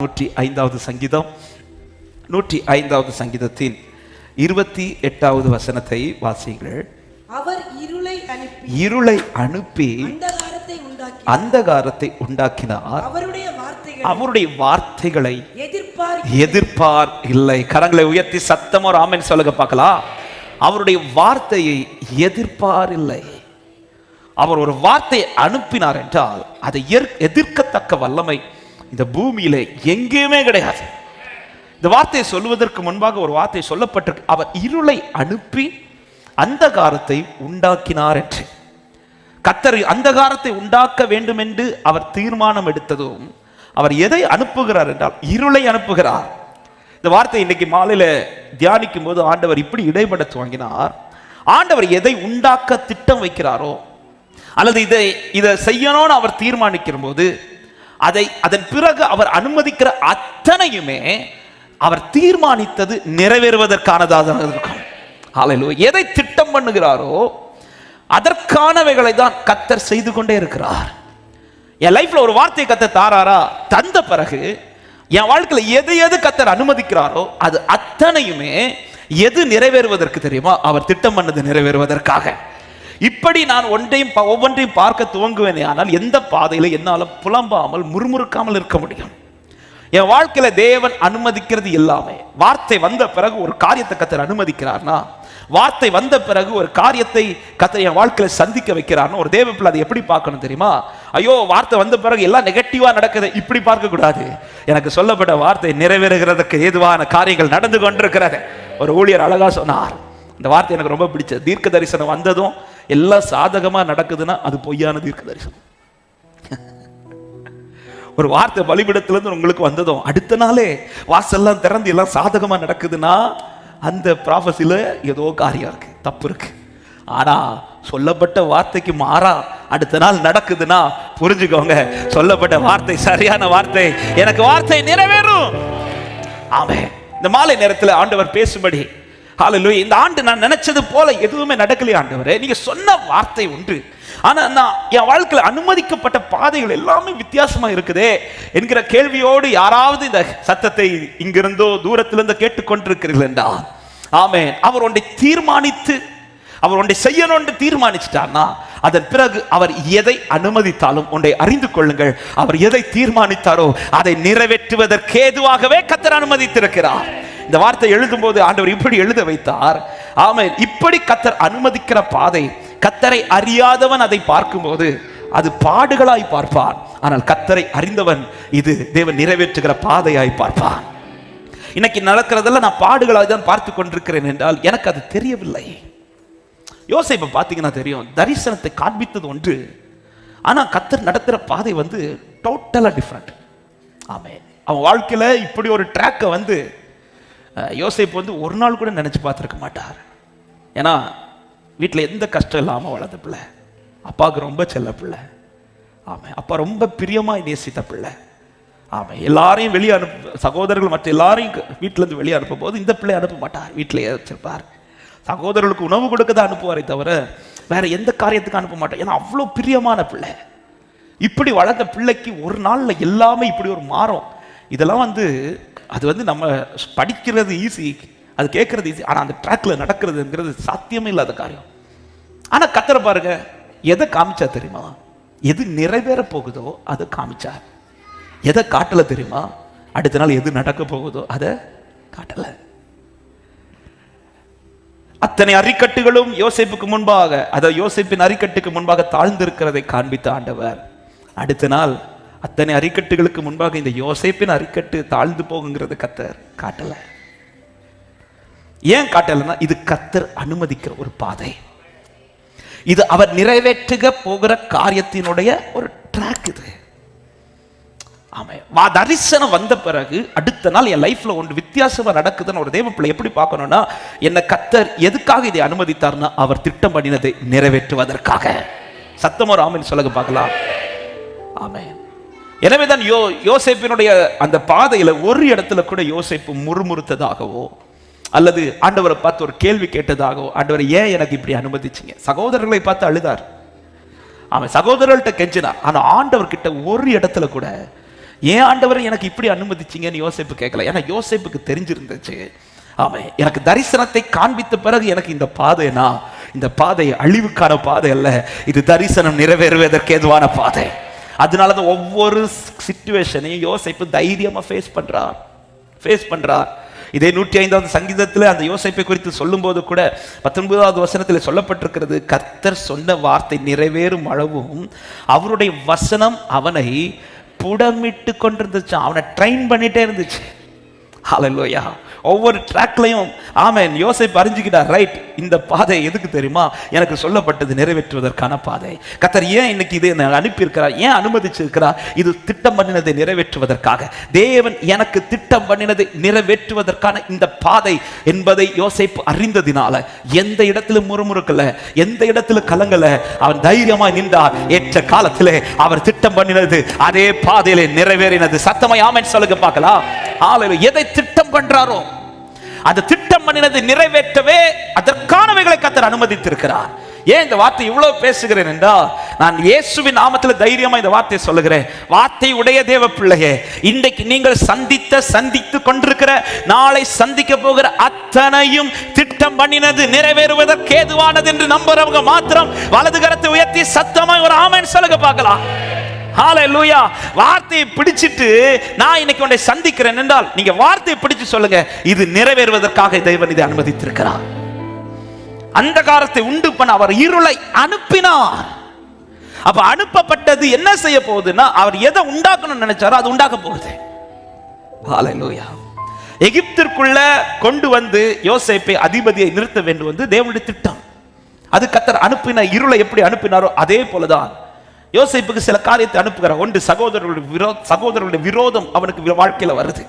105வது சங்கீதம் 105வது சங்கீதத்தின் 28வது வசனத்தை வாசியுங்கள். அவர் இருளை அனுப்பி அந்தகாரத்தை உண்டாக்கினார். அவருடைய வார்த்தைகளை எதிர்ப்பார் இல்லை. கரங்களை உயர்த்தி சத்தமோ ஆமென் சொல்லுங்க பார்க்கலாம். அவருடைய வார்த்தையை எதிர்ப்பார் இல்லை. அவர் ஒரு வார்த்தையை அனுப்பினார் என்றால் அதை எதிர்க்கத்தக்க வல்லமை இந்த பூமியில எங்கேயுமே கிடையாது. இந்த வார்த்தையை சொல்வதற்கு முன்பாக ஒரு வார்த்தை சொல்லப்பட்டிருக்கு. அவர் இருளை அனுப்பி அந்தகாரத்தை உண்டாக்கினார் என்று. கர்த்தர் அந்தகாரத்தை உண்டாக்க வேண்டும் என்று அவர் தீர்மானம் எடுத்ததும் அவர் எதை அனுப்புகிறார் என்றால் இருளை அனுப்புகிறார். இந்த வார்த்தை இன்னைக்கு மாலையில தியானிக்கும் போது ஆண்டவர் இப்படி இடைப்பட துவங்கினார். ஆண்டவர் எதை உண்டாக்க திட்டம் வைக்கிறாரோ அல்லது இதை செய்யணும்னு அவர் தீர்மானிக்கிற போது அதன் பிறகு அவர் அனுமதிக்கிற அத்தனையுமே அவர் தீர்மானித்தது நிறைவேறுவதற்கானதாக இருக்கும். ஹல்லேலூயா. எதை திட்டம் பண்ணுகிறாரோ அதற்கானவைகளை தான் கர்த்தர் செய்து கொண்டே இருக்கிறார். என் லைஃப்ல ஒரு வார்த்தையை கர்த்தர் தாராரா, தந்த பிறகு என் வாழ்க்கையில் எது கர்த்தர் அனுமதிக்கிறாரோ அது அத்தனையுமே எது நிறைவேறுவதற்கு தெரியுமா? அவர் திட்டம் பண்ணது நிறைவேறுவதற்காக. இப்படி நான் ஒவ்வொன்றையும் பார்க்க துவங்குவேனே ஆனால் எந்த பாதையில என்னால புலம்பாமல் முறுமுறுக்காமல் இருக்க முடியும்? என் வாழ்க்கையில தேவன் அனுமதிக்கிறது எல்லாமே வார்த்தை வந்த பிறகு ஒரு காரியத்தை கர்த்தர் அனுமதிக்கிறார்னா, வார்த்தை வந்த பிறகு ஒரு காரியத்தை கர்த்தர் என் வாழ்க்கையில சந்திக்க வைக்கிறார்னு ஒரு தேவ பிள்ளை அதை எப்படி பார்க்கணும் தெரியுமா? ஐயோ வார்த்தை வந்த பிறகு எல்லாம் நெகட்டிவா நடக்குது இப்படி பார்க்க கூடாது. எனக்கு சொல்லப்பட்ட வார்த்தை நிறைவேறுகிறதுக்கு ஏதுவான காரியங்கள் நடந்து கொண்டிருக்கிறது. ஒரு ஊழியர் அழகா சொன்னார். இந்த வார்த்தை எனக்கு ரொம்ப பிடிச்சது. தீர்க்க தரிசனம் வந்ததும் எல்லாம் சாதகமா நடக்குதுன்னா அது பொய்யான தீர்க்க தரிசனம். ஒரு வார்த்தை பலிபீடத்திலிருந்து உங்களுக்கு வந்ததும் அடுத்த நாளே வாசல்லாம் திறந்து எல்லாம் சாதகமா நடக்குதுன்னா அந்த ப்ராஃபஸில ஏதோ காரியம் இருக்கு, தப்பு இருக்கு. ஆனா சொல்லப்பட்ட வார்த்தைக்கு மாறா அடுத்த நாள் நடக்குதுன்னா புரிஞ்சுக்கோங்க, சொல்லப்பட்ட வார்த்தை சரியான வார்த்தை, எனக்கு வார்த்தை நிறைவேறும். ஆமென். இந்த மாலை நேரத்தில் ஆண்டவர் பேசும்படி, ஹல்லேலூயா, இந்த ஆண்டு நான் நினைச்சது போல எதுவுமே நடக்கலையே ஆண்டவரே, நீங்க சொன்ன வார்த்தை உண்டு, ஆனா நான் என் வாழ்க்கையில் அனுமதிக்கப்பட்ட பாதைகள் எல்லாமே வித்தியாசமா இருக்குதே என்கிற கேள்வியோடு யாராவது இந்த சத்தத்தை இங்கிருந்தோ தூரத்திலிருந்து கேட்டுக்கொண்டிருக்கிறீர்கள் என்றால், ஆமென், அவர் ஒன்றை தீர்மானித்து அவர் ஒன்றை செய்யணும் என்று தீர்மானிச்சிட்டார்னா அதன் பிறகு அவர் எதை அனுமதித்தாலும் ஒன்றை அறிந்து கொள்ளுங்கள், அவர் எதை தீர்மானித்தாரோ அதை நிறைவேற்றுவதற்கு ஏதுவாகவே கர்த்தர் அனுமதித்திருக்கிறார். இந்த வார்த்தை எழுதும் போது ஆண்டவர் இப்படி எழுத வைத்தார். ஆமென். இப்படி கர்த்தர் அனுமதிக்கிற பாதை, கர்த்தரை அறியாதவன் அதை பார்க்கும்போது அது பாடுகளாய் பார்ப்பான். ஆனால் கர்த்தரை அறிந்தவன் இது தேவன் நிறைவேற்றுகிற பாதையாய் பார்ப்பான். இன்னைக்கு நடக்கிறதெல்லாம் நான் பாடுகளாய் தான் பார்த்து கொண்டிருக்கிறேன் என்றால் எனக்கு அது தெரியவில்லை. யோசேப்பை பார்த்தீங்கன்னா தெரியும், தரிசனத்தை காண்பித்தது ஒன்று, ஆனா கர்த்தர் நடத்துற பாதை வந்து டோட்டலா டிஃபரெண்ட். ஆமென். அவன் வாழ்க்கையில இப்படி ஒரு ட்ராக்கை வந்து யோசேப்பு வந்து ஒரு நாள் கூட நினைச்சு பார்த்துருக்க மாட்டார். ஏன்னா வீட்டில் எந்த கஷ்டம் இல்லாமல் வளர்ந்த பிள்ளை, அப்பாவுக்கு ரொம்ப செல்ல பிள்ளை. ஆமாம், அப்பா ரொம்ப பிரியமாக நேசித்த பிள்ளை. ஆமாம், எல்லாரையும் வெளியே சகோதரர்கள் மற்ற எல்லாரையும் வீட்டிலேருந்து வெளியே அனுப்பும் போது இந்த பிள்ளை அனுப்ப மாட்டார், வீட்டிலேயே வச்சிருப்பார். சகோதரர்களுக்கு உணவு கொடுக்க தான் அனுப்புவாரே தவிர வேற எந்த காரியத்துக்கு அனுப்ப மாட்டார். ஏன்னா அவ்வளோ பிரியமான பிள்ளை. இப்படி வளர்ந்த பிள்ளைக்கு ஒரு நாளில் எல்லாமே இப்படி ஒரு மாறும். இதெல்லாம் வந்து அது வந்து நம்ம படிக்கிறது ஈஸி, அது கேட்கறது ஈஸி, ஆனால் அந்த ட்ராக்ல நடக்கிறதுங்கிறது சாத்தியமே இல்லாத காரியம். ஆனால் கர்த்தரை பாருங்க, எதை காமிச்சா தெரியுமா? எது நிறைவேற போகுதோ அதை காமிச்சார். எதை காட்டல தெரியுமா? அடுத்த நாள் எது நடக்க போகுதோ அதை காட்டல. அத்தனை அரிக்கட்டுகளும் யோசேப்புக்கு முன்பாக, அதாவது யோசேப்பின் அரிக்கட்டுக்கு முன்பாக தாழ்ந்திருக்கிறதை காண்பித்த ஆண்டவர் அடுத்த நாள் அத்தனை அரிக்கட்டுகளுக்கு முன்பாக இந்த யோசேப்பின் அரிக்கட்டு தாழ்ந்து போகுங்கிறது கர்த்தர் காட்டல. ஏன் காட்டலன்னா இது கர்த்தர் அனுமதிக்கிற ஒரு பாதை, இது அவர் நிறைவேற்றுக போகிற காரியத்தினுடைய ஒரு ட்ராக். இது ஆமாம், தரிசனம் வந்த பிறகு அடுத்த நாள் என் லைஃப்ல ஒன்று வித்தியாசமா நடக்குதுன்னு ஒரு தேவ பிள்ளை எப்படி பார்க்கணும்னா, என்ன கர்த்தர் எதுக்காக இதை அனுமதித்தார்னா அவர் திட்டம் பண்ணினதை நிறைவேற்றுவதற்காக. சத்தமோ ஆமென் சொல்லுங்க பார்க்கலாம். ஆமென். எனவேதான் யோசேப்பினுடைய அந்த பாதையில ஒரு இடத்துல கூட யோசேப்பு முறுமுறுத்ததாகவோ அல்லது ஆண்டவரை பார்த்து ஒரு கேள்வி கேட்டதாகவோ, ஆண்டவர் ஏன் எனக்கு இப்படி அனுமதிச்சீங்க? சகோதரர்களை பார்த்து அழுதார், அவன் சகோதரர்கள்ட்ட கெஞ்சினார். ஆனா ஆண்டவர் கிட்ட ஒரு இடத்துல கூட ஏன் ஆண்டவர் எனக்கு இப்படி அனுமதிச்சீங்கன்னு யோசேப்பு கேட்கல. ஏன்னா யோசேப்புக்கு தெரிஞ்சிருந்துச்சு, ஆமே எனக்கு தரிசனத்தை காண்பித்த பிறகு எனக்கு இந்த பாதைனா, இந்த பாதை அழிவுக்கான பாதை அல்ல, இது தரிசனம் நிறைவேறுவதற்கு ஏதுவான பாதை. அதனாலதான் ஒவ்வொரு சிச்சுவேஷனையும் யோசேப்பு தைரியமா ஃபேஸ் பண்றார். இதே 105வது சங்கீதத்தில் அந்த யோசேப்பை குறித்து சொல்லும் போது கூட 19வது வசனத்தில் சொல்லப்பட்டிருக்கிறது, கர்த்தர் சொன்ன வார்த்தை நிறைவேறும் அளவும் அவருடைய வசனம் அவனை புடமிட்டு கொண்டிருந்துச்சு, அவனை ட்ரெயின் பண்ணிட்டே இருந்துச்சு. ஹல்லேலூயா. ஒவ்வொரு ட்ராக்லையும் ஆமென் யோசேப்பு அறிஞ்சுக்கிட்டார், ரைட் இந்த பாதை எதுக்கு தெரியுமா, எனக்கு சொல்லப்பட்டது நிறைவேற்றுவதற்கான பாதை. கர்த்தர் ஏன் இன்னைக்கு இதை அனுப்பியிருக்கிறார், ஏன் அனுமதிச்சிருக்கிறார், இது திட்டம் பண்ணினதை நிறைவேற்றுவதற்காக. தேவன் எனக்கு திட்டம் பண்ணினதை நிறைவேற்றுவதற்கான இந்த பாதை என்பதை யோசேப்பு அறிந்ததினால எந்த இடத்திலும் முறுமுறுக்கல, எந்த இடத்திலும் கலங்கல, அவன் தைரியமா நின்றார். ஏற்ற காலத்திலே அவர் திட்டம் பண்ணினது அதே பாதையிலே நிறைவேறினது. சத்தமாய் ஆமென் சொல்லுங்க பார்க்கலாம். ஹல்லேலூயா. எதை திட்டம் பண்றாரோ அந்த திட்டம் பண்ணினது நிறைவேற்றவே அதற்கானவைகளை கர்த்தர் அனுமதித்திருக்கிறார். ஏன் இந்த வார்த்தை இவ்வளவு பேசுகிறேன் என்றால், நான் இயேசுவின் நாமத்தில் தைரியமா இந்த வார்த்தையை சொல்லுகிறேன். வார்த்தை உடைய தேவ பிள்ளையே, இன்றைக்கு நீங்கள் சந்தித்து கொண்டிருக்கிற, நாளை சந்திக்க போகிற அத்தனையும் திட்டம் பண்ணினது நிறைவேறுவதற்கு ஏதுவானது என்று நம்புறவங்க மாத்திரம் வலது கரத்தை உயர்த்தி சத்தமாய் ஒரு ஆமென் சொல்லுங்க பார்க்கலாம். ஹல்லேலூயா. வார்த்தையை பிடிச்சிட்டு நான் இன்னைக்கு உன்னை சந்திக்கிறேன் என்றால் நீங்க வார்த்தையை பிடிச்சு சொல்லுங்க, இது நிறைவேறுவதற்காக தேவன் இதை அனுமதித்திருக்கிறார். அந்தகாரத்தை உண்டு பண்ண அவர் இருளை அனுப்பினார். அப்ப அனுப்பப்பட்டது என்ன செய்ய போகுதுன்னா, அவர் எதை உண்டாக்கணும்னு நினைச்சாரோ அது உண்டாக்க போகுது. ஹல்லேலூயா. எகிப்திற்குள்ள கொண்டு வந்து யோசேப்பை அதிபதியை நிறுத்த வேண்டும் வந்து தேவனுடைய திட்டம். அது கர்த்தர் அனுப்பின இருளை எப்படி அனுப்பினாரோ அதே போலதான் யோசேப்புக்கு சில காரியத்தை அனுப்புகிறார். ஒன்று, சகோதரர்களுடைய விரோதம் அவனுக்கு வாழ்க்கையில வருது.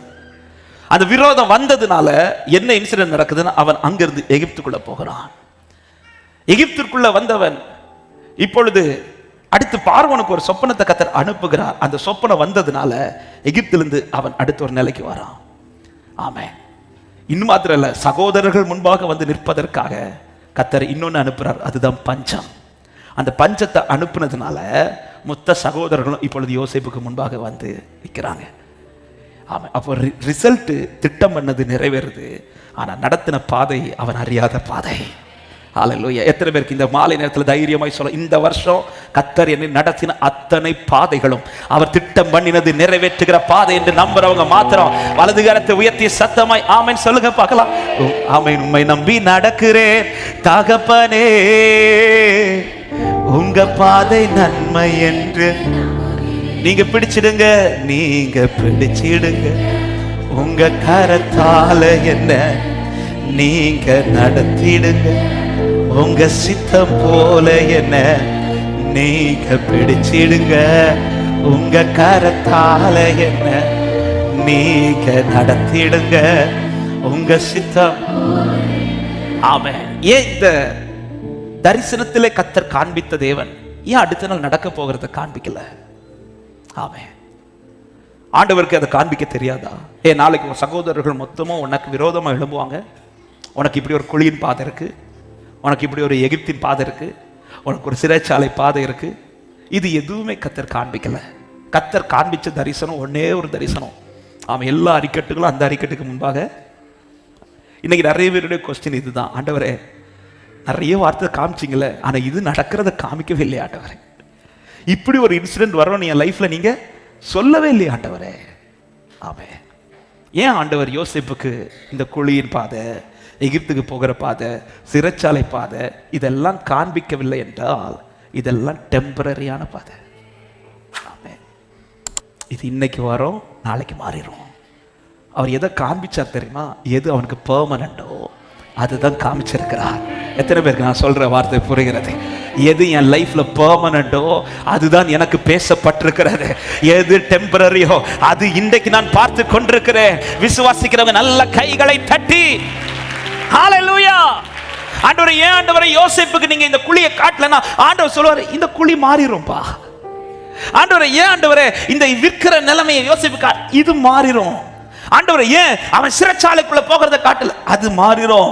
அந்த விரோதம் வந்ததுனால என்ன இன்சிடென்ட் நடக்குதுன்னா, அவன் அங்கிருந்து எகிப்துக்குள்ள போகிறான். எகிப்திற்குள்ள வந்தவன் இப்பொழுது அடுத்து பார்வோனுக்கு ஒரு சொப்பனத்தை கர்த்தர் அனுப்புகிறார். அந்த சொப்பனம் வந்ததுனால எகிப்திலிருந்து அவன் அடுத்த ஒரு நிலைக்கு வரான். ஆமென். இன்னும் மாத்திரம் இல்ல, சகோதரர்கள் முன்பாக வந்து நிற்பதற்காக கர்த்தர் இன்னொன்னு அனுப்புறார், அதுதான் பஞ்சம். அந்த பஞ்சத்தை அனுப்புனதுனால மொத்த சகோதரர்களும் இப்பொழுது யோசேப்புக்கு முன்பாக வந்து நிற்கிறாங்க. ஆமாம். அப்போ ரிசல்ட் திட்டம் பண்ணது நிறைவேறுது, ஆனா நடத்தின பாதை அவன் அறியாத பாதை. ஹல்லேலூயா. எத்தனை பேருக்கு இந்த மாலை நேரத்தில் தைரியமாய் சொல்ல, இந்த வருஷம் கர்த்தர் என்னை நடத்தின அத்தனை பாதைகளும் அவர் திட்டம் பண்ணினது நிறைவேற்றுகிற பாதை என்று நம்புறவங்க மாத்திரம் வலது கரத்தை உயர்த்தி சத்தமாய் ஆமென் சொல்லுங்க பார்க்கலாம். ஆமென். உம்மை நம்பி நடக்கிறேன் தகப்பனே, உங்க பாதை நன்மை என்று நீங்க பிடிச்சிடுங்க, உங்க கரத்தால என்ன நீங்க நடத்திடுங்க, உங்க சித்தம் போல என்ன நீங்க பிடிச்சிடுங்க, உங்க கரத்தால என்ன நீங்க நடத்திடுங்க, உங்க சித்தம். ஆமென். ஏன் இந்த தரிசனத்திலே கர்த்தர் காண்பித்த தேவன் ஏன் அடுத்த நாள் நடக்க போகிறத காண்பிக்கல? ஆமென். ஆண்டவருக்கு அதை காண்பிக்க தெரியாதா? நாளைக்கு உன் சகோதரர்கள் மொத்தமும் உனக்கு விரோதமா எழும்புவாங்க, உனக்கு இப்படி ஒரு குழியின் பாதை இருக்கு, உனக்கு இப்படி ஒரு எகிப்தின் பாதை இருக்கு, உனக்கு ஒரு சிறைச்சாலை பாதை இருக்கு. இது எதுவுமே கர்த்தர் காண்பிக்கல. கர்த்தர் காண்பிச்ச தரிசனம் ஒன்னே ஒரு தரிசனம். அவன் எல்லா அறிக்கட்டுகளும் அந்த அறிக்கட்டுக்கு முன்பாக. இன்னைக்கு நிறைய பேருடைய கொஸ்டின் இதுதான், ஆண்டவரே நிறைய வார்த்தை காமிச்சிங்களே, ஆனா இது நடக்கிறத காமிக்கவே இல்லையா ஆண்டவரே, இப்படி ஒரு இன்சிடென்ட் வரணும் என் லைஃப்ல நீங்க சொல்லவே இல்லையா ஆண்டவரே. ஆமென். ஏன் ஆண்டவர் யோசேப்புக்கு இந்த குழியின் பாதை, எகிப்துக்கு போகிற பாதை, சிறைச்சாலை பாதை இதெல்லாம் காண்பிக்கவில்லை என்றால் இதெல்லாம் டெம்பரரியான பாதை. ஆமென். இது இன்னைக்கு வரும், நாளைக்கு மாறிடும். அவர் எதை காண்பிச்சார் தெரியுமா? எது அவனுக்கு பெர்மனண்டோ அதுதான் காமிச்சிருக்கிறார். எத்தனை பேருக்கு நான் சொல்ற வார்த்தை புரிகிறது? எது என் லைஃப்ல பெர்மனண்டோ அதுதான் எனக்கு பேசப்பட்டிருக்கிறது. எது டெம்பரரியோ அது இன்றைக்கு நான் பார்த்து கொண்டிருக்கிறேன். விசுவாசிக்கிறவங்க நல்ல கைகளை தட்டி ஹல்லேலூயா. ஆண்டவரே, ஏன் ஆண்டவரே யோசேப்புக்கு நீங்க இந்த குழியை காட்டலனா, ஆண்டவர் சொல்வாரு இந்த குழி மாறிடும்பா. ஆண்டவரே, ஏன் ஆண்டவரே இந்த விற்கிற நிலைமையை யோசேப்புக்கு இது மாறிடும். ஆண்டவரே, ஏன் அவன் சிறைச்சாலைக்குள்ள போகிறத காட்டல, அது மாறிடும்.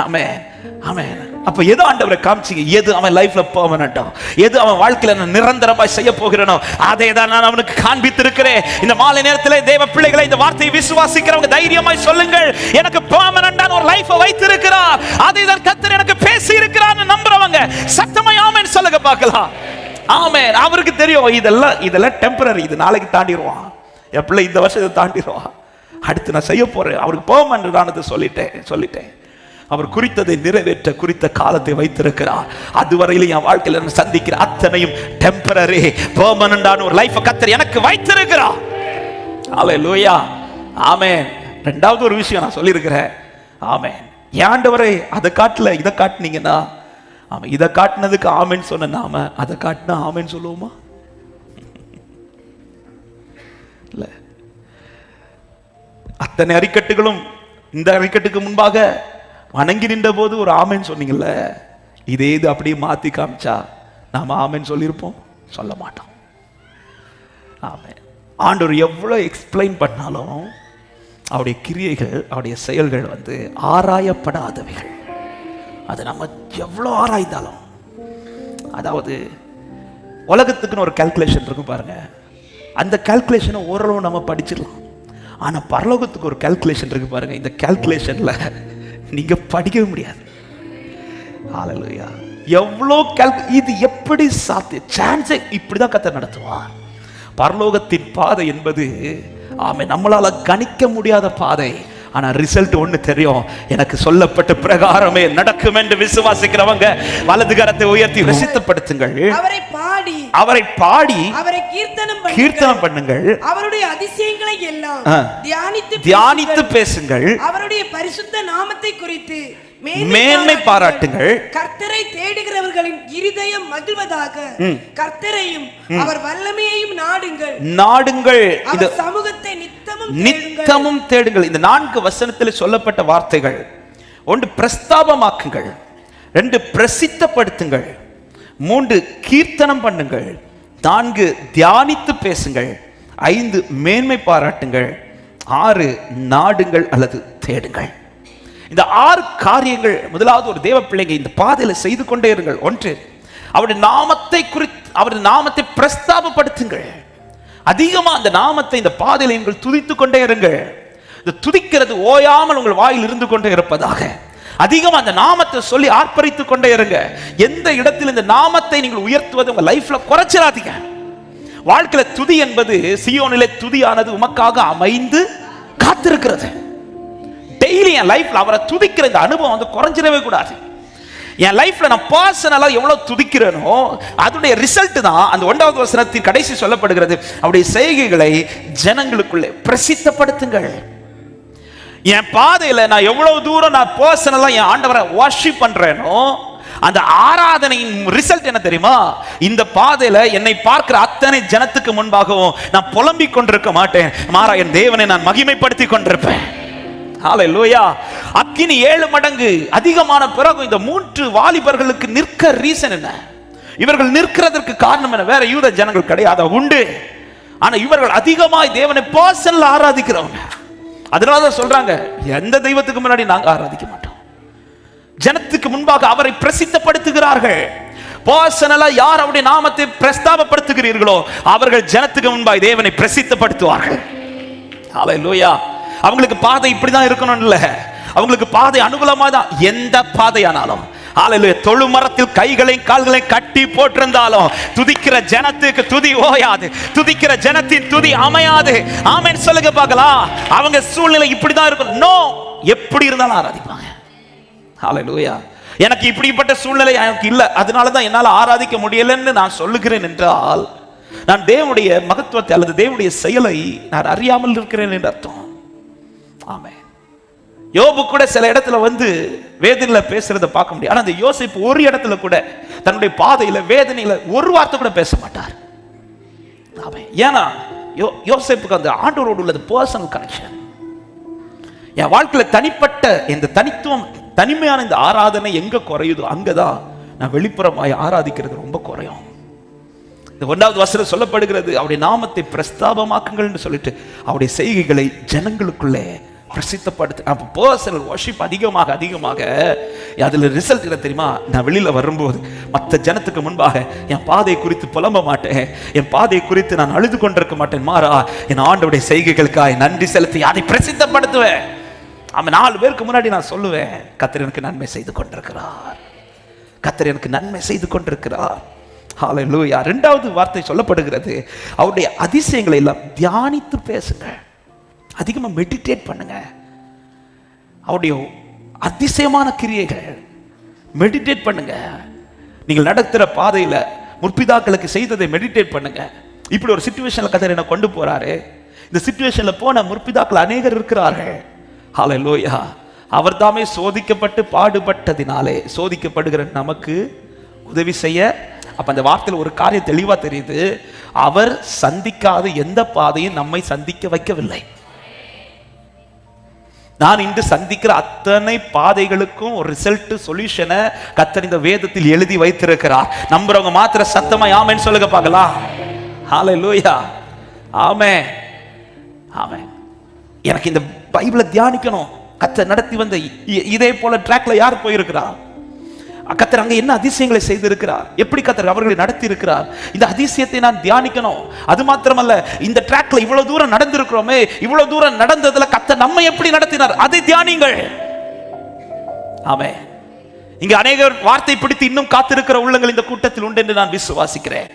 ஆமென் ஆமென். அப்ப எது ஆண்டவரை காமிச்சீங்க? எது அவன் லைஃப்ல பெர்மனன்ட்டா, எது அவன் வாழ்க்கையில நான் நிரந்தரமாய் செய்ய போகிறேனோ அதை தான் நான் அவனுக்கு காண்பித்திருக்கிறேன். இந்த மாலை நேரத்தில் தேவ பிள்ளைகளை, இந்த வார்த்தையை விசுவாசிக்கிறவங்க தைரியமாய் சொல்லுங்கள், எனக்கு பெர்மனன்ட்டான ஒரு லைஃப் வைத்திருக்கிறார், அதை தான் கர்த்தர் எனக்கு பேசி இருக்கிறார் நம்புறவங்க சத்தமாய் ஆமென் சொல்லுங்க பார்க்கலாம். ஆமென். அவருக்கு தெரியும் இதெல்லாம் டெம்பரரி, இது நாளைக்கு தாண்டிடுவான், என் பிள்ளை இந்த வருஷத்தை தாண்டிடுவான், அடுத்து நான் செய்ய போறேன். அவருக்கு பெர்மனன்ட்டானது சொல்லிட்டேன். அவர் குறித்ததை நிறைவேற்ற குறித்த காலத்தை வைத்திருக்கிறார். அதுவரையிலும் என் வாழ்க்கையில் நான் சந்திக்கிற அத்தனையும் டெம்பரரி, பெர்மனன்ட்டான ஒரு லைஃப் கர்த்தர் எனக்கு வைத்திருக்கிறார். ஹல்லேலூயா. ஆமென். ரெண்டாவது ஒரு விஷயம் நான் சொல்லியிருக்கிறேன். ஆமென். ஆண்டவரே அதை காட்டல இதை காட்டினீங்கன்னா, ஆமாம், இதை காட்டினதுக்கு ஆமென் சொன்ன நாம அதை காட்டினா ஆமென் சொல்லுவோமா? இல்ல. அத்தனை அறிக்கட்டுகளும் இந்த அறிக்கட்டுக்கு முன்பாக வணங்கி நின்ற போது ஒரு ஆமென் சொன்னீங்கல்ல, இதே இது அப்படியே மாத்தி காமிச்சா நாம ஆமென் சொல்லியிருப்போம்? சொல்ல மாட்டோம். ஆமென். ஆண்டவர் எவ்வளவு எக்ஸ்பிளைன் பண்ணாலும் அவருடைய கிரியைகள், அவருடைய செயல்கள் ஆராயப்படாதவைகள். அது நம்ம எவ்வளோ ஆராய்ந்தாலும், அதாவது உலகத்துக்குன்னு ஒரு கால்குலேஷன் இருக்கும் பாருங்க, அந்த கால்குலேஷனை ஓரளவு நம்ம படிச்சிடலாம். ஆனா பரலோகத்துக்கு ஒரு கால்குலேஷன் இருக்கு பாருங்க, இந்த கால்குலேஷன்ல நீங்க படிக்கவே முடியாது. ஹல்லேலூயா. எவ்வளோ இது எப்படி சாத்தியம்? சான்ஸே இப்படிதான் கர்த்தர் நடத்துவார். பரலோகத்தின் பாதை என்பது ஆமென் நம்மளால கணிக்க முடியாத பாதை. ஆனா ரிசல்ட் ஒண்ணு தெரியும், எனக்கு சொல்லப்பட்ட பிரகாரமே நடக்கும் என்று விசுவாசிக்கிறவங்க வலது கரத்தை உயர்த்தி பிரசித்தப்படுத்துங்கள். அவரை பாடி அவரை கீர்த்தனம் பண்ணுங்கள். அவருடைய அதிசயங்களை எல்லாம் தியானித்து பேசுங்கள். அவருடைய பரிசுத்த நாமத்தை குறித்து மேன்மை பாராட்டுங்கள். கர்த்தரை தேடுகிறவர்களின் இருதயம் மகிழ்வதாக. கர்த்தரையும் அவர் வல்லமையையும் நாடுங்கள். இந்த சமூகத்தை நித்தமும் தேடுங்கள். இந்த 4 வசனத்தில் சொல்லப்பட்ட வார்த்தைகள்: 1 பிரஸ்தாபமாக்குங்கள், 2 பிரசித்தப்படுத்துங்கள், 3 கீர்த்தனம் பண்ணுங்கள், 4 தியானித்து பேசுங்கள், 5 மேன்மை பாராட்டுங்கள், 6 நாடுங்கள் அல்லது தேடுங்கள். இந்த 6 காரியங்கள் முதலாவது ஒரு தேவ பிள்ளைங்க இந்த பாதையில செய்து கொண்டே இருங்கள். 1, அவருடைய நாமத்தை குறித்து, அவருடைய நாமத்தை பிரஸ்தாபப்படுத்துங்கள். அதிகமா அந்த நாமத்தை இந்த பாதையில நீங்கள் துதித்துக் கொண்டே இருங்கள். இந்த துதிக்கிறது ஓயாமல் உங்கள் வாயில் இருந்து கொண்டே இருப்பதாக. அதிகமா அந்த நாமத்தை சொல்லி ஆர்ப்பரித்துக் கொண்டே இருங்க. எந்த இடத்தில் இந்த நாமத்தை நீங்கள் உயர்த்துவது உங்க லைஃப்ல குறைச்சிடாதீங்க. வாழ்க்கையில துதி என்பது சியோனிலே துதியானது உமக்காக அமைந்து காத்திருக்கிறது. டெய்லி என் லைஃப்ல அவரை துதிக்கிற இந்த அனுபவம் குறைஞ்சிடவே கூடாது. என் லைஃப்ல நான் பர்சனலா எவ்வளவு துதிக்கிறேனோ அதனுடைய ரிசல்ட் தான் அந்த 1வது வசனத்தின் கடைசி சொல்லப்படுகிறது, அவருடைய செய்கைகளை ஜனங்களுக்குள்ளே பிரசித்தப்படுத்துங்கள். என் பாதையில நான் எவ்வளவு தூரம் நான் பர்சனலா என் ஆண்டவரை வர்ஷிப் பண்றேனோ அந்த ஆராதனையின் ரிசல்ட் என்ன தெரியுமா? இந்த பாதையில என்னை பார்க்கிற அத்தனை ஜனத்துக்கு முன்பாகவும் நான் புலம்பிக் கொண்டிருக்க மாட்டேன், மாறா என் தேவனை நான் மகிமைப்படுத்தி கொண்டிருப்பேன். ஹல்லேலூயா. அக்கினி 7 மடங்கு அதிகமான பிறகு இந்த 3 வாலிபர்களுக்கு நிற்க ரீசன் என்ன? இவர்கள் நிற்கிறதற்கு காரணம் என்ன? வேற யூத ஜனங்கள் கிடையாது, உண்டு. ஆனா இவர்கள் அதிகமாய் தேவனை பர்சனலா ஆராதிக்கிறவங்க. அதனாலதான் சொல்றாங்க, எந்த தெய்வத்துக்கு முன்னாடி நாங்க ஆராதிக்க மாட்டோம், ஜனத்துக்கு முன்பாக அவரை பிரசித்தப்படுத்துகிறார்கள். பர்சனலா யார் அவருடைய நாமத்தை பிரஸ்தாபப்படுத்துகிறீர்களோ அவர்கள் ஜனத்துக்கு முன்பாக தேவனை பிரசித்தப்படுத்துவார்கள். ஹல்லேலூயா. அவங்களுக்கு பாதை இப்படிதான் இருக்கணும் இல்ல, அவங்களுக்கு பாதை அனுகூலமா தான். எந்த பாதையானாலும் ஹல்லேலூயா. தொழுமரத்தில் கைகளையும் கால்களையும் கட்டி போட்டிருந்தாலும் துதிக்கிற ஜனத்துக்கு துதி ஓயாது, துதிக்கிற ஜனத்தின் துதி அமையாது. ஆமென் சொல்லுங்க பார்க்கலாம். அவங்க சூழ்நிலை இப்படிதான் இருக்கும். நோ, எப்படி இருந்தாலும் ஆராதிப்பாங்க. ஹல்லேலூயா. எனக்கு இப்படிப்பட்ட சூழ்நிலை எனக்கு இல்ல, அதனாலதான் என்னால ஆராதிக்க முடியலன்னு நான் சொல்லுகிறேன் என்றால் நான் தேவனுடைய மகத்துவத்தை அல்லது தேவனுடைய செயலை நான் அறியாமல் இருக்கிறேன் என்று அர்த்தம். ஆமென். யோபு கூட சில இடத்துல வேதனையில பேசுறத பார்க்க முடியும். ஆனா அந்த யோசேப்பு ஒரு இடத்துல கூட தன்னுடைய பாதையில வேதனையில ஒரு வார்த்தை கூட பேச மாட்டார். ஆமென். ஏன்னா யோசேப்புக்கு அந்த ஆண்டவரோடு உள்ளது பர்சனல் கனெக்ஷன். என் வாழ்க்கையில தனிப்பட்ட இந்த தனித்துவம், தனிமையான இந்த ஆராதனை எங்க குறையுதோ அங்கதான் நான் வெளிப்புறமாய் ஆராதிக்கிறது ரொம்ப குறையும். இந்த 1வது வசனம் சொல்லப்படுகிறது, அவருடைய நாமத்தை பிரஸ்தாபமாக்குங்கள் என்று சொல்லிட்டு அவருடைய செய்கைகளை ஜனங்களுக்குள்ளே பிரசித்தப்படுத்து. அப்போ பர்சனல் வர்ஷிப் அதிகமாக அதிகமாக அதில் ரிசல்ட் என்ன தெரியுமா? நான் வெளியில் வரும்போது மற்ற ஜனத்துக்கு முன்பாக என் பாதை குறித்து புலம்ப மாட்டேன், என் பாதை குறித்து நான் அழுது கொண்டிருக்க மாட்டேன். மாறா என் ஆண்டவருடைய செய்கைகளுக்காக நன்றி செலுத்தி அதை பிரசித்தப்படுத்துவேன். அவன் 4 பேருக்கு முன்னாடி நான் சொல்லுவேன், கர்த்தர் எனக்கு நன்மை செய்து கொண்டிருக்கிறார், கர்த்தர் எனக்கு நன்மை செய்து கொண்டிருக்கிறார். ஹல்லேலூயா. 2வது வார்த்தை சொல்லப்படுகிறது, அவருடைய அதிசயங்களை எல்லாம் தியானித்து பேசுங்க, அதிகமாக மெடிடேட் பண்ணுங்க. அவருடைய அதிசயமான கிரியைகள் மெடிடேட் பண்ணுங்க. நீங்கள் நடத்துகிற பாதையில் முற்பிதாக்களுக்கு செய்ததை மெடிடேட் பண்ணுங்க. இப்படி ஒரு சிச்சுவேஷனில் கர்த்தர் என்ன கொண்டு போறாரு. இந்த சிச்சுவேஷனில் போன முற்பிதாக்கள் அநேகர் இருக்கிறார்கள். ஹல்லேலூயா. அவர் தாமே சோதிக்கப்பட்டு பாடுபட்டதினாலே சோதிக்கப்படுகிற நமக்கு உதவி செய்ய. அப்ப அந்த வார்த்தையில் ஒரு காரியம் தெளிவா தெரியுது, அவர் சந்திக்காத எந்த பாதையும் நம்மை சந்திக்க வைக்கவில்லை. நான் இன்று சந்திக்கிற அத்தனை பாதைகளுக்கும் ஒரு ரிசல்ட் சொல்யூஷனை கர்த்தர் இந்த வேதத்தில் எழுதி வைத்திருக்கிறார். நம்புறவங்க மாத்திர சத்தமா ஆமென் சொல்லுங்க பார்க்கலாம். ஹல்லேலூயா. ஆமென் ஆமென். எனக்கு இந்த பைபிளை தியானிக்கணும். கர்த்தர் நடத்தி வந்த இதே போல ட்ராக்ல யார் போயிருக்கிறார்? கர்த்தர் அங்க என்ன அதிசயங்களை செய்திருக்கிறார், எப்படி கர்த்தர் அவர்களை நடத்தி இருக்கிறார், இந்த அதிசயத்தை நான் தியானிக்கணும். அது மாத்திரமல்ல, இந்த ட்ராக்ல இவ்வளவு தூரம் நடந்திருக்கிறோமே, இவ்வளவு தூரம் நடந்ததுல கர்த்தர் நம்மை எப்படி நடத்தினார் அதை தியானிங்கள். ஆமென். இங்க அநேகர் வார்த்தை பிடித்து இன்னும் காத்திருக்கிற உள்ளங்கள் இந்த கூட்டத்தில் உண்டு என்று நான் விசுவாசிக்கிறேன்.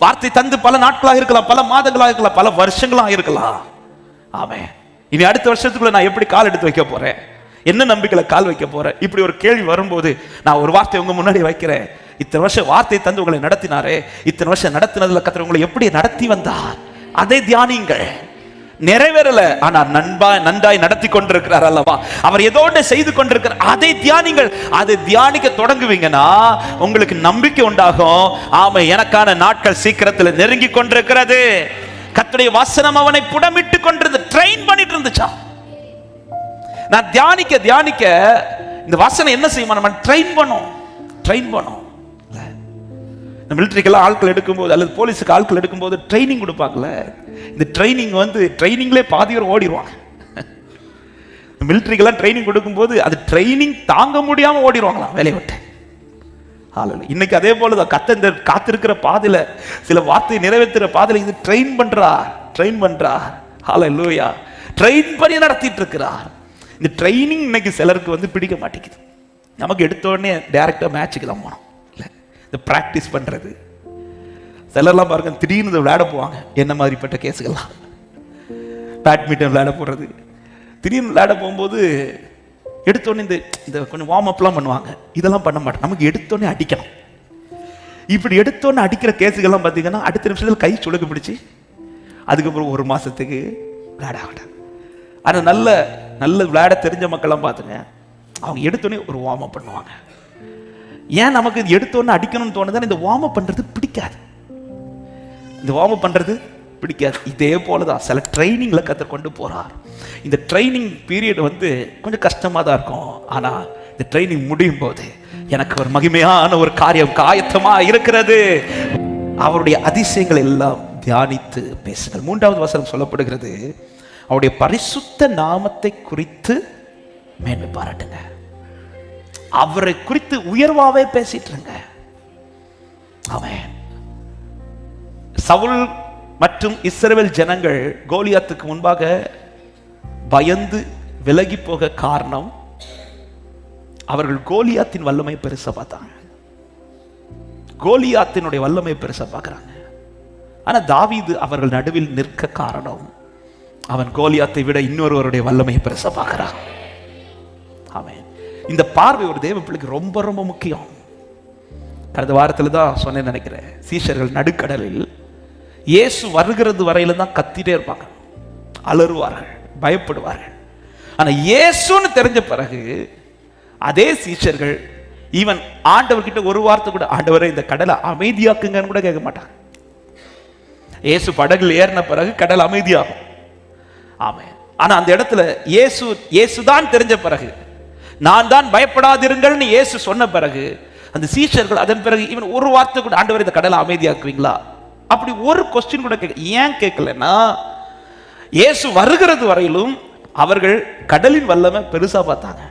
வார்த்தை தந்து பல நாட்களாக இருக்கலாம், பல மாதங்களாக இருக்கலாம், பல வருஷங்களாக இருக்கலாம். ஆமென். இனி அடுத்த வருஷத்துக்குள்ள நான் எப்படி கால் எடுத்து வைக்க போறேன், என்ன நம்பிக்கையில கால் வைக்க போறேன், இப்படி ஒரு கேள்வி வரும்போது நான் ஒரு வார்த்தை உங்க முன்னாடி வைக்கிறேன். இத்தனை வருஷம் வார்த்தை தந்து உங்களை நடத்தினாரே, இத்தனை வருஷம் நடத்தினதுல கர்த்தர் உங்களை எப்படி நடத்தி வந்தார் அதை தியானிங்கள். நிறைவேறல, ஆனா நன்றாய் நடத்தி கொண்டிருக்கிறார் அல்லவா, அவர் ஏதோட செய்து கொண்டிருக்கிறார், அதை தியானிங்கள். அதை தியானிக்க தொடங்குவீங்கன்னா உங்களுக்கு நம்பிக்கை உண்டாகும். ஆமா, எனக்கான நாட்கள் சீக்கிரத்தில் நெருங்கி கொண்டிருக்கிறது. கர்த்தருடைய வசனம் அவனை புடமிட்டு கொண்டிருந்து ட்ரெயின் பண்ணிட்டு இருந்துச்சா. நான் தியானிக்க தியானிக்க இந்த வசனம் என்ன செய்யுமா, நம்ம ட்ரெயின் பண்ணோம். இந்த மிலிட்டரிக்கெல்லாம் ஆட்கள் எடுக்கும்போது அல்லது போலீஸுக்கு ஆட்கள் எடுக்கும்போது ட்ரைனிங் கொடுப்பாங்கல்ல, இந்த ட்ரைனிங் ட்ரைனிங்லேயே பாதியோர் ஓடிடுவாங்க. மிலிட்டரிக்கெல்லாம் ட்ரைனிங் கொடுக்கும்போது அது ட்ரைனிங் தாங்க முடியாமல் ஓடிடுவாங்களாம் வேலையை விட்டு. இன்னைக்கு அதே போலதான் கத்த காத்திருக்கிற பாதையில சில வார்த்தை நிறைவேற்றுற பாதையில இது ட்ரெயின் பண்றார். ஹல்லேலூயா. ட்ரெயின் பண்ணி நடத்திட்டு இருக்கிறார். இந்த ட்ரைனிங் இன்னைக்கு சிலருக்கு பிடிக்க மாட்டேங்குது. நமக்கு எடுத்த உடனே டைரக்டா மேட்சுக்கு தான் போனோம். இந்த பிராக்டிஸ் பண்றது சிலர்லாம் பாருங்க, திடீர்னு விளையாட போவாங்க. என்ன மாதிரிப்பட்ட கேஸுகள்லாம் பேட்மிண்டன் விளையாட போறது, திடீர்னு விளையாட போகும்போது எடுத்தோடனே இந்த கொஞ்சம் வார்ம் அப்லாம் பண்ணுவாங்க. இதெல்லாம் பண்ண மாட்டோம். நமக்கு எடுத்தோடனே அடிக்கணும். இப்படி எடுத்தோடனே அடிக்கிற கேஸுகள்லாம் பார்த்தீங்கன்னா அடுத்த நிமிஷத்தில் கை சுளுக்கு பிடிச்சி அதுக்கப்புறம் 1 மாசத்துக்கு விளையாட ஆகிட்டேன். ஆனால் நல்ல விளையாட தெரிஞ்ச மக்கள்லாம் பார்த்துங்க, அவங்க எடுத்தோடனே ஒரு வார்ம் அப் பண்ணுவாங்க. ஏன் நமக்கு இது எடுத்தோடனே அடிக்கணும்னு தோணுதுன்னா இந்த வார்ம் அப் பண்ணுறது பிடிக்காது. இதே போலதான் சில ட்ரைனிங்ல கர்த்தர் கொண்டு போறார். இந்த ட்ரைனிங் பீரியட் கொஞ்சம் கஷ்டமா தான் இருக்கும். ஆனா இந்த ட்ரைனிங் முடியும் போது எனக்கு ஒரு மகிமையான ஒரு காரியம் காயத்தமா இருக்கிறது. அவருடைய அதிசயங்கள் எல்லாம் தியானித்து பேசுங்கள். 3வது வசனம் சொல்லப்படுகிறது, அவருடைய பரிசுத்த நாமத்தை குறித்து மேன்மை பாராட்டுங்க. அவரை குறித்து உயர்வாவே பேசிட்டு இருங்க. ஆமென். சவுல் மற்றும் இஸ்ரவேல் ஜனங்கள் கோலியாத்துக்கு முன்பாக பயந்து விலகி போக காரணம், அவர்கள் கோலியாத்தின் வல்லமை பெருசா பார்த்தாங்க. கோலியாத்தினுடைய வல்லமை பெருசா பார்க்கறாங்க. ஆனா தாவீது அவர்கள் நடுவில் நிற்க காரணம், அவன் கோலியாத்தை விட இன்னொருவருடைய வல்லமையை பெருசா பார்க்கறான். ஆமென். இந்த பார்வை ஒரு தேவ பிள்ளைக்கு ரொம்ப ரொம்ப முக்கியம். கடந்த வாரத்தில் தான் சொன்னேன்னு நினைக்கிறேன். சீஷர்கள் நடுக்கடலில் இயேசு வருகிறது வரையில தான் கத்திட்டே இருப்பாங்க, அலறுவார்கள், பயப்படுவார்கள். ஆனா இயேசுன்னு தெரிஞ்ச பிறகு அதே சீஷர்கள் ஈவன் ஆண்டவர்கிட்ட ஒரு வார்த்தை கூட, ஆண்டவரை இந்த கடலை அமைதியாக்குங்கன்னு கூட கேட்க மாட்டாங்க. இயேசு படகுல ஏறின பிறகு கடல் அமைதியாகும். ஆமென். ஆனா அந்த இடத்துல இயேசுதான் தெரிஞ்ச பிறகு, நான் தான் பயப்படாதிருங்கள்னு இயேசு சொன்ன பிறகு அந்த சீஷர்கள் அதன் பிறகு ஈவன் ஒரு வார்த்தை கூட, ஆண்டவரை இந்த கடலை அமைதியாக்குவீங்களா, அப்படி ஒரு கொஸ்டின் கூட ஏன் கேட்கலன்னா, இயேசு வருகிறது வரையிலும் அவர்கள் கடலின் வல்லமை பெருசா பார்த்தாங்க.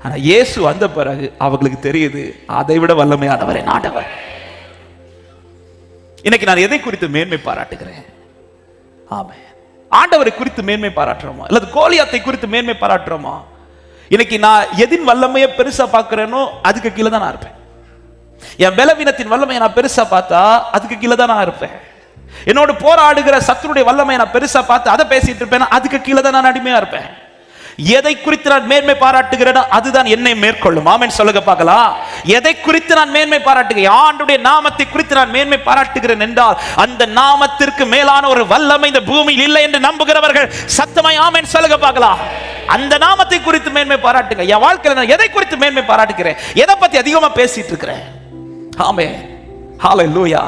ஆனா இயேசு வந்த பிறகு அவங்களுக்கு தெரியுது, அதை விட வல்லமையானவர் என் ஆண்டவர். இன்னைக்கு நான் எதை குறித்து மேன்மை பாராட்டுகிறேன்? ஆமென். ஆண்டவரை குறித்து மேன்மை பாராட்டுறோமா, அல்லது கோலியாத்தை குறித்து மேன்மை பாராட்டுறோமா? இன்னைக்கு நான் எதின் வல்லமையை பெருசா பார்க்கிறேனோ அதுக்கு கீழே தான் நான் இருப்பேன். என் பலவீனத்தின் வல்லமையை நான் பெருசா பார்த்தா அதுக்கு கீழே தான் நான் இருப்பேன். என்னோட போராடுகிற சத்துருடைய வல்லமையை நான் பெருசா பார்த்து அதை பேசிட்டு இருப்பேன், அதுக்கு கீழே தான் நான் அடிமையா இருப்பேன். எதை குறித்து நான் மேன்மை பாராட்டுகிறேனோ அதுதான் என்னை மேற்கொள்ளும். ஆமென் சொல்லுங்க பார்க்கலாம். எதை குறித்து நான் மேன்மை பாராட்டுகிறேன்? ஆண்டவருடைய நாமத்தை குறித்து நான் மேன்மை பாராட்டுகிறேன் என்றால் அந்த நாமத்திற்கு மேலான ஒரு வல்லமை இந்த பூமியில் இல்லை என்று நம்புகிறவர்கள் சத்தமாய் ஆமென் சொல்லுங்க பார்க்கலாம். அந்த நாமத்தை குறித்து மேன்மை பாராட்டுங்க. என் வாழ்க்கையில் நான் எதை குறித்து மேன்மை பாராட்டுகிறேன்? எதை பத்தி அதிகமா பேசிட்டு இருக்கிறேன்? ஆமென், ஹல்லேலூயா.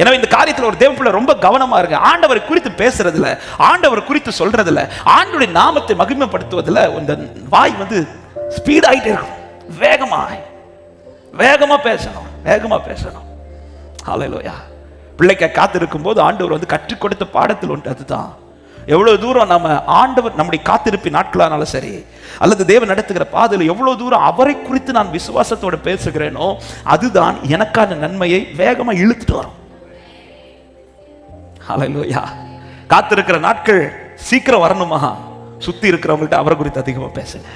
எனவே இந்த காரியத்தில் ஒரு தேவப்பிள்ளை ரொம்ப கவனமா இருங்க. ஆண்டவரை குறித்து பேசுறதுல, ஆண்டவர் குறித்து சொல்றதுல, ஆண்டவருடைய நாமத்தை மகிமைப்படுத்துவதில் இந்த வாய் ஸ்பீட் ஆகிட்டே இருக்கும். வேகமா பேசணும், வேகமா பேசணும். ஹல்லேலூயா. பிள்ளைக்க காத்திருக்கும் போது ஆண்டவர் கற்றுக் கொடுத்த பாடத்தில் ஒன்று அதுதான். எவ்வளவு தூரம் நம்ம ஆண்டவர் நம்முடைய காத்திருப்பின் நாட்களானாலும் சரி, அல்லது தேவன் நடத்துகிற பாதையில் எவ்வளவு தூரம் அவரை குறித்து நான் விசுவாசத்தோட பேசுகிறேனோ அதுதான் எனக்கான நன்மையை வேகமா இழுத்துட்டு வரும். ஹல்லேலூயா. காத்திருக்கிற நாட்கள் சீக்கிரம் வரணுமா? சுத்தி இருக்கிறவங்கள்ட்ட அவரை குறித்து அதிகமா பேசுங்க.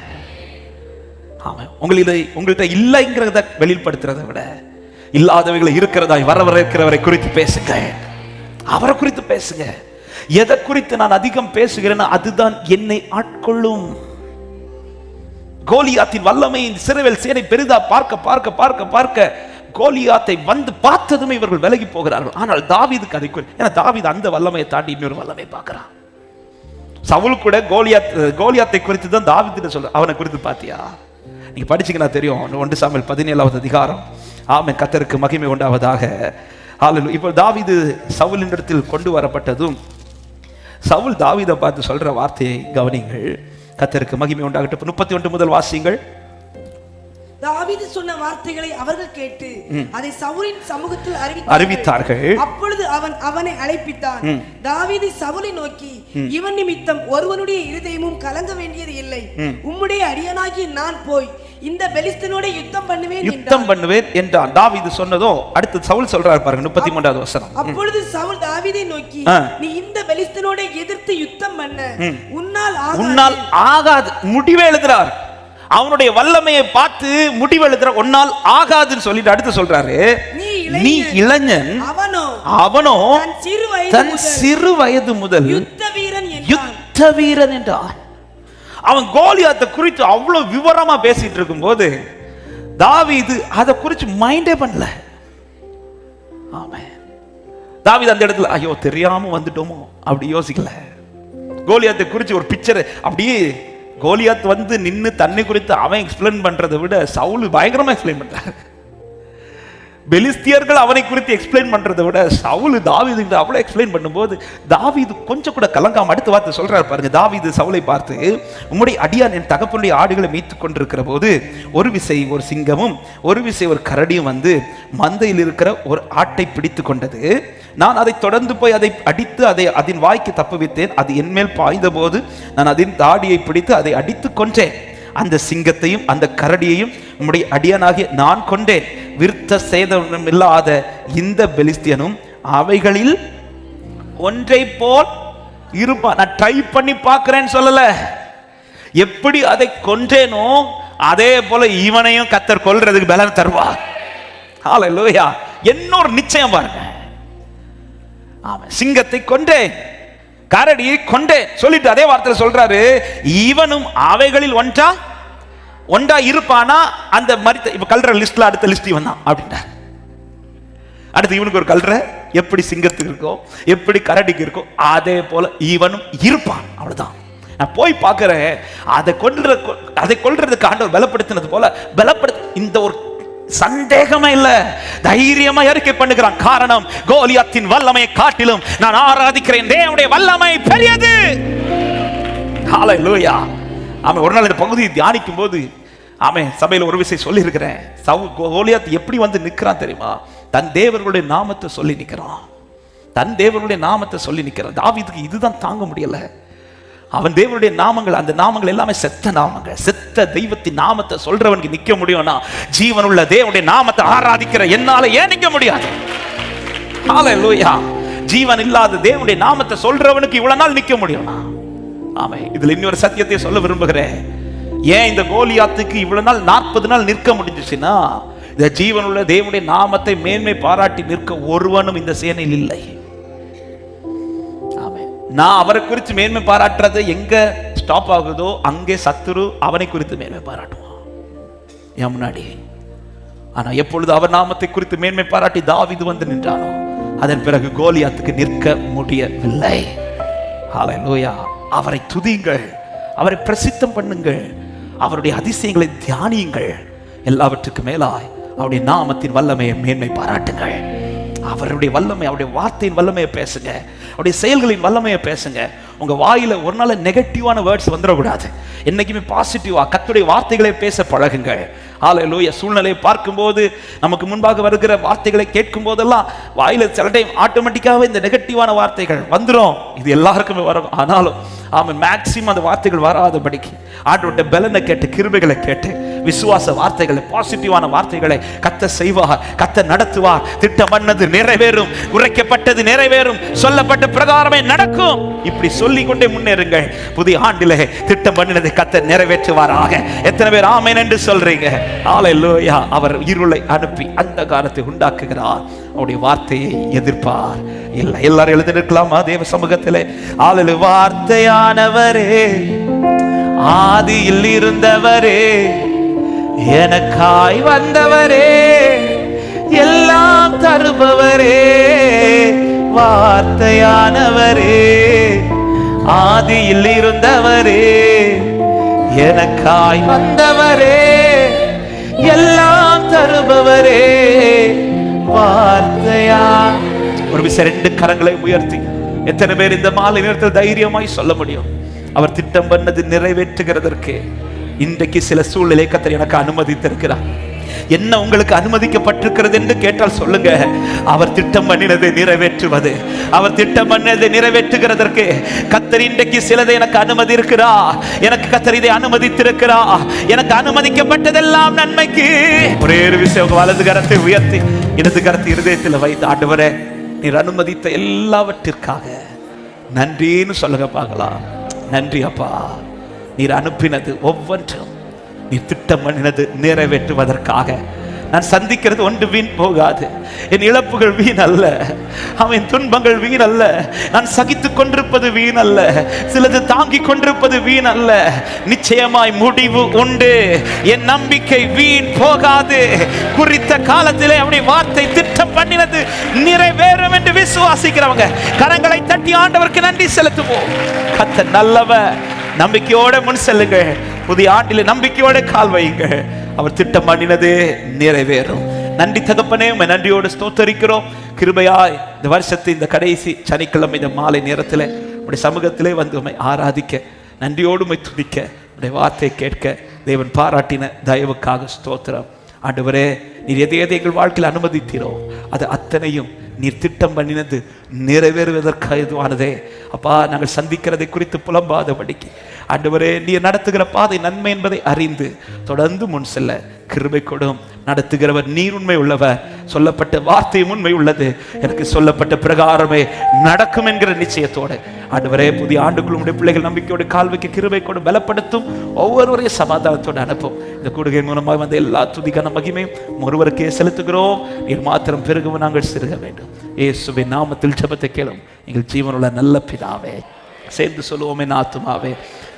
ஆமா, உங்கள்கிட்ட இல்லைங்கிறத வெளிப்படுத்துறதை விட இல்லாதவைகளை இருக்கிறதாய் வரவரை குறித்து பேசுங்க. அவரை குறித்து பேசுங்க. எதை குறித்து நான் அதிகம் பேசுகிறேன் அதுதான் என்னை ஆட்கொள்ளும். கோலியாத்தின் வல்லமை இஸ்ரவேல் சேனை பெரிதா பார்க்க பார்க்க பார்க்க பார்க்க கோலியாத்தை பார்த்ததுமே இவர்கள் விலகி போகிறார்கள். ஆனால் தாவீதுக்கு அதை ஏன்னா தாவீது அந்த வல்லமையை தாண்டி இன்னொரு வல்லமை பார்க்கிறான். சவுல் கூட கோலியாத்தை குறித்து தான் தாவீது சொல்ற. அவனை குறித்து பாத்தியா? நீங்க படிச்சீங்கன்னா தெரியும். 1 சாமுவேல் 17வது அதிகாரம். ஆமென், கர்த்தருக்கு மகிமை உண்டாவதாக. ஹல்லேலூயா. இப்போ தாவீது சவுலின் இடத்தில் கொண்டு வரப்பட்டதும் சவுல் தாவீதை பார்த்து சொல்ற வார்த்தையை கவனிங்கள். கர்த்தருக்கு மகிமை உண்டாகட்டும். 31 முதல் வாசியுங்கள். தாவீது சொன்ன வார்த்தைகளை அவர்கள் கேட்டு அதை சவுலின் சமூகத்தில் அறிவித்தார்கள். அப்பொழுது அவன் அவனை அழைப்பித்தான். தாவீது சவுலை நோக்கி, இவன் நிமித்தம் ஒருவனுடைய இருதயமும் கலங்க வேண்டியது இல்லை. உம்முடைய அடியானாகிய நான் போய் இந்த பெலிஸ்தனோட யுத்தம் பண்ணுவேன் என்றான். தாவீது சொன்னதோ அடுத்து சவுல் சொல்றார் பாருங்க, 33வது வசனம். அப்பொழுது சவுல் தாவீதை நோக்கி, நீ இந்த பெலிஸ்தனோட எதிர்த்து யுத்தம் பண்ண உன்னால் ஆகாது. முடிவே எழுதுறார். அவனுடைய வல்லமையை பார்த்து முடிவெழுதுற உன்னால் ஆகாதுன்னு சொல்லிட்டு அடுத்து சொல்றாரு, நீ இளைஞன், அவனோ தன் சிறு வயது முதல் யுத்த வீரன் என்றான். அவன் கோலியாத்தை குறித்து அவ்வளவு விவரமா பேசிட்டு இருக்கும் போது தாவீது அதை குறித்து மைண்டே பண்ணல. ஆமென். தாவீது அந்த இடத்துல ஐயோ தெரியாம வந்துட்டோமோ அப்படி யோசிக்கல. கோலியாத்தை குறித்து ஒரு பிக்சர் அப்படியே கோலியாத் நின்னு தன்னை குறித்து அவன் எக்ஸ்பிளைன் பண்றதை விட சவுல் பயங்கரமா எக்ஸ்பிளைன் பண்றாரு. பெலிஸ்தியர்கள் அவனை குறித்து எக்ஸ்பிளைன் பண்றதை விட சவுல் தாவீது அவ்வளவு எக்ஸ்பிளைன் பண்ணும்போது தாவீது கொஞ்சம் கூட கலங்காம அடுத்த வார்த்தை சொல்றாரு பாருங்க. தாவீது சவுலை பார்த்து, உம்முடைய அடியான் என் தகப்பனுடைய ஆடுகளை மேய்த்துக் கொண்டிருக்கிற போது ஒரு விசை ஒரு சிங்கமும் ஒரு விசை ஒரு கரடியும் மந்தையில் இருக்கிற ஒரு ஆட்டை பிடித்து கொண்டது. நான் அதை தொடர்ந்து போய் அதை அடித்து அதை அதன் வாய்க்கு தப்புவித்தேன். அது என்மேல் பாய்ந்த போது நான் அதன் தாடியை பிடித்து அதை அடித்து கொன்றேன். அந்த சிங்கத்தையும் அந்த கரடியையும் உம்முடைய அடியானாகிய நான் கொண்டேன். விருத்த சேதம் இல்லாத இந்த பெலிஸ்தியனும் அவைகளில் ஒன்றை போல் இருப்பான். நான் ட்ரை பண்ணி பார்க்கிறேன்னு சொல்லல, எப்படி அதை கொன்றேனோ அதே போல இவனையும் கர்த்தர் கொல்றதுக்கு பலன் தருவார். ஹல்லேலூயா. இன்னொரு நிச்சயம் பாருங்க. சிங்கத்தை கொண்டேன், கரடியை கொண்டேன் சொல்லிட்டு அதே வார்த்தையில் சொல்றாரு, இவனும் அவைகளில் ஒன்றா இருப்பானா. அந்த மரித்த இப்ப கல்ற லிஸ்ட்ல அடுத்த லிஸ்ட் இவன் தான் அப்படின்றார். அடுத்து இவனுக்கு ஒரு கல்ற எப்படி சிங்கத்துக்கு இருக்கோ எப்படி கரடிக்கு இருக்கோ அதே போல இவனும் இருப்பான். அவ்வளவுதான். நான் போய் பார்க்கிறேன். அதை கொல்றதுக்கு ஆண்டவர் பலப்படுத்தினது போல இந்த ஒரு சந்தேகமே இல்ல, தைரியமா அறிக்கை பண்ணுகிறான். காரணம், கோலியாத்தின் வல்லமையை காட்டிலும் நான் ஆராதிக்கிறேன் தேவனுடைய வல்லமை பெரியது. ஹல்லேலூயா. ஆமென். ஒரு நாள் இந்த பகுதியை தியானிக்கும் போது ஆமென் சபையில் ஒரு விஷயம் சொல்லி இருக்கிறேன். கோலியாத் எப்படி நிற்கிறான் தெரியுமா? தன் தேவர்களுடைய நாமத்தை சொல்லி நிற்கிறான். தன் தேவர்களுடைய நாமத்தை சொல்லி நிற்கிறான். தாவீதுக்கு இதுதான் தாங்க முடியல. அவன் தேவனுடைய நாமங்கள், அந்த நாமங்கள் எல்லாமே செத்த நாமங்கள். செத்த தெய்வத்தின் நாமத்தை சொல்றவனுக்கு நிக்க முடியும்னா, ஜீவனுள்ள தேவனுடைய நாமத்தை ஆராதிக்கிற என்னால ஏன் நிக்க முடியாது? ஹல்லேலூயா. ஜீவன் இல்லாத தேவனுடைய நாமத்தை சொல்றவனுக்கு இவ்வளவு நாள் நிக்க முடியும்னா? ஆமென். இதுல இன்னொரு சத்தியத்தை சொல்ல விரும்புகிறேன். ஏன் இந்த கோலியாத்துக்கு இவ்வளவு நாள் 40 நாள் நிற்க முடிஞ்சிச்சுன்னா, இந்த ஜீவனுள்ள தேவனுடைய நாமத்தை மேன்மை பாராட்டி நிற்க ஒருவனும் இந்த சேனையில் இல்லை. நான் அவரை குறித்து மேன்மை பாராட்டுறது எங்க ஸ்டாப் ஆகுதோ அங்கே சத்துரு அவனை குறித்து மேன்மை பாராட்டுவான் என் முன்னாடி. ஆனா எப்பொழுது அவர் நாமத்தை குறித்து மேன்மை பாராட்டி தாவீது வந்து நின்றானோ, அதன் பிறகு கோலியாத்துக்கு நிற்க முடியவில்லை. ஹல்லேலூயா. அவரை துதியுங்கள், அவரை பிரசித்தம் பண்ணுங்கள், அவருடைய அதிசயங்களை தியானியுங்கள். எல்லாவற்றுக்கு மேலாய் அவருடைய நாமத்தின் வல்லமையை மேன்மை பாராட்டுங்கள். அவருடைய வல்லமை, அவருடைய வார்த்தையின் வல்லமையை பேசுங்க, அவருடைய செயல்களின் வல்லமையை பேசுங்க. உங்க வாயில ஒரு நாள் நெகட்டிவான வேர்ட்ஸ் வந்துடக்கூடாது. என்னைக்குமே பாசிட்டிவா கர்த்தருடைய வார்த்தைகளை பேச பழகுங்கள். ஹல்லேலூயா. சூழ்நிலையை பார்க்கும்போது, நமக்கு முன்பாக வருகிற வார்த்தைகளை கேட்கும் போதெல்லாம் வாயில சில டைம் ஆட்டோமேட்டிக்காவே இந்த நெகட்டிவான வார்த்தைகள் வந்துடும். இது எல்லாருக்குமே வரும். ஆனாலும் அவன் மேக்சிமம் அந்த வார்த்தைகள் வராதபடிக்கு ஆண்டவருடைய பலனை கேட்டு, கிருபைகளை கேட்டு, விசுவாச வார்த்தைகளை, பாசிட்டிவான வார்த்தைகளை கர்த்தர் செய்வார், கர்த்தர் நடத்துவார். திட்டம் பண்ணது நிறைவேறும், உரைக்கப்பட்டது நிறைவேறும், சொல்லப்பட்ட பிரகாரமே நடக்கும். இப்படி சொல்லிக் கொண்டே முன்னேறுங்கள். புதிய ஆண்டிலே திட்டம் பண்ணினதை கர்த்தர் நிறைவேற்றுவாராக. எத்தனை பேர் ஆமென் என்று சொல்றீங்க? ஹல்லேலூயா. அவர் இருளை அனுப்பி அந்தகாரத்தை உண்டாக்குகிறார். அவருடைய வார்த்தையை எதிர்ப்பார் இல்லை. எல்லாரும் எழுதிருக்கலாமா தேவ சமூகத்திலே? ஹல்லேலூயா. வார்த்தையானவரே, ஆதியில் இருந்தவரே, எனக்காய் வந்தவரே, எல்லாம் தருபவரே, வார்த்தையானவரே, ஆதியில் இருந்தவரே, எனக்காய் வந்தவரே, எல்லாம் தருபவரே, வார்த்தையா. ஒரு விஷயம், 2 கரங்களை உயர்த்தி எத்தனை பேர் இந்த மாலை நேரத்தில் தைரியமாய் சொல்ல முடியும்? அவர் திட்டம் பண்ணது நிறைவேற்றுகிறதற்கு இன்றைக்கு சில சூழ்நிலை கர்த்தர் எனக்கு அனுமதித்திருக்கிறார். என்ன உங்களுக்கு அனுமதிக்கப்பட்டிருக்கிறது என்று கேட்டால் சொல்லுங்க. அவர் திட்டம் பண்ணினதை நிறைவேற்றுவது, அவர் திட்டம் பண்ணதை நிறைவேற்றுகிறதற்கு கர்த்தர் இன்றைக்கு சிலதை எனக்கு அனுமதி இருக்கிறா. எனக்கு கர்த்தர் இதை அனுமதித்திருக்கிறா. எனக்கு அனுமதிக்கப்பட்டதெல்லாம் நன்மைக்கு. ஒரே ஒரு விஷயம், வலது கரத்தை உயர்த்தி இடது கரத்தை இருதயத்தில் வைத்து, ஆண்டவரே நீர் அனுமதித்த எல்லாவற்றிற்காக நன்றின்னு சொல்லுங்க பார்க்கலாம். நன்றி அப்பா, நீர் அனுப்பினது ஒவ்வொன்றும், நீர் திட்டம் பண்ணினது நிறைவேற்றுவதற்காக. நான் சந்திக்கிறது ஒன்று வீண் போகாது. என் இழப்புகள் வீண் அல்ல, அவன் துன்பங்கள் வீண் அல்ல, நான் சகித்துக் கொண்டிருப்பது வீண் அல்ல, சிலது தாங்கிக் கொண்டிருப்பது வீண் அல்ல. நிச்சயமாய் முடிவு உண்டு. என் நம்பிக்கை வீண் போகாது. குறித்த காலத்திலே அவனுடைய வார்த்தை திட்டம் பண்ணினது நிறைவேறும் என்று விசுவாசிக்கிறவங்க கரங்களை தட்டி ஆண்டவருக்கு நன்றி செலுத்துவோம். கர்த்தர் நல்லவர். நம்பிக்கையோட முன் செல்லுங்கள். புதிய ஆண்டில் நம்பிக்கையோட கால் வையுங்கள். அவர் திட்டம் பண்ணினது நிறைவேறும். நன்றி தகப்பனே, உம்மை நன்றியோடு ஸ்தோத்தரிக்கிறோம். கிருபையாய் இந்த வருஷத்து இந்த கடைசி சனிக்கிழமை இந்த மாலை நேரத்தில் உடைய சமூகத்திலே வந்து உம்மை ஆராதிக்க, நன்றியோடு உம்மை துதிக்க, உடைய வார்த்தையை கேட்க தேவன் பாராட்டின தயவுக்காக ஸ்தோத்திரம். ஆண்டவரே, நீர் எதை எதை எங்கள் வாழ்க்கையில் அனுமதித்தீரோ அது அத்தனையும் நீர் திட்டம் பண்ணினது நிறைவேறுவதற்கு எதுவானதே அப்பா. நாங்கள் சந்திக்கிறதை குறித்து புலம்பாதபடிக்கு ஆண்டவரே, நீர் நடத்துகிற பாதை நன்மை என்பதை அறிந்து தொடர்ந்து முன் செல்ல கிருபை கொடும். நடத்துகிறவர் நீர் உண்மை உள்ளவர். சொல்லப்பட்ட வார்த்தையும் உண்மை உள்ளது. எனக்கு சொல்லப்பட்ட பிரகாரமே நடக்கும் என்கிற நிச்சயத்தோடு ஆண்டவரே, புதிய ஆண்டுக்குள் உடைய பிள்ளைகள் நம்பிக்கையோடு கால் வைக்க கிருபை கொடும், பலப்படுத்தும். ஒவ்வொருவரையும் சமாதானத்தோடு அனுப்பும். இந்த கூடுகை மூலமாக வந்த எல்லா துதிக்கான மகிமையும் ஒருவருக்கே செலுத்துகிறோம். நீர் மாத்திரம் பெருகவும் நாங்கள் சிறுக வேண்டும். இயேசுவின் நாமத்தில் ஜெபத்தை கேளும் எங்கள் ஜீவனுள்ள நல்ல பிதாவே. சேர்ந்து சொல்லுவோமே, என் ஆத்துமாவே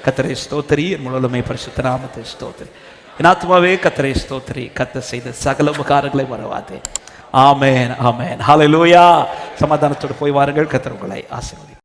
கர்த்தரை ஸ்தோத்திரி, என் முழுமை பரிசுத்த நாமத்தை ஸ்தோத்திரி. என் ஆத்துமாவே கர்த்தரை ஸ்தோத்திரி, கர்த்தர் செய்த சகல உபகாரங்களை மறவாதே. ஆமென், ஆமென். ஹல்லேலூயா. சமாதானத்தோடு போய் வாருங்கள். கர்த்தர் உங்களை ஆசீர்வதிப்பார்.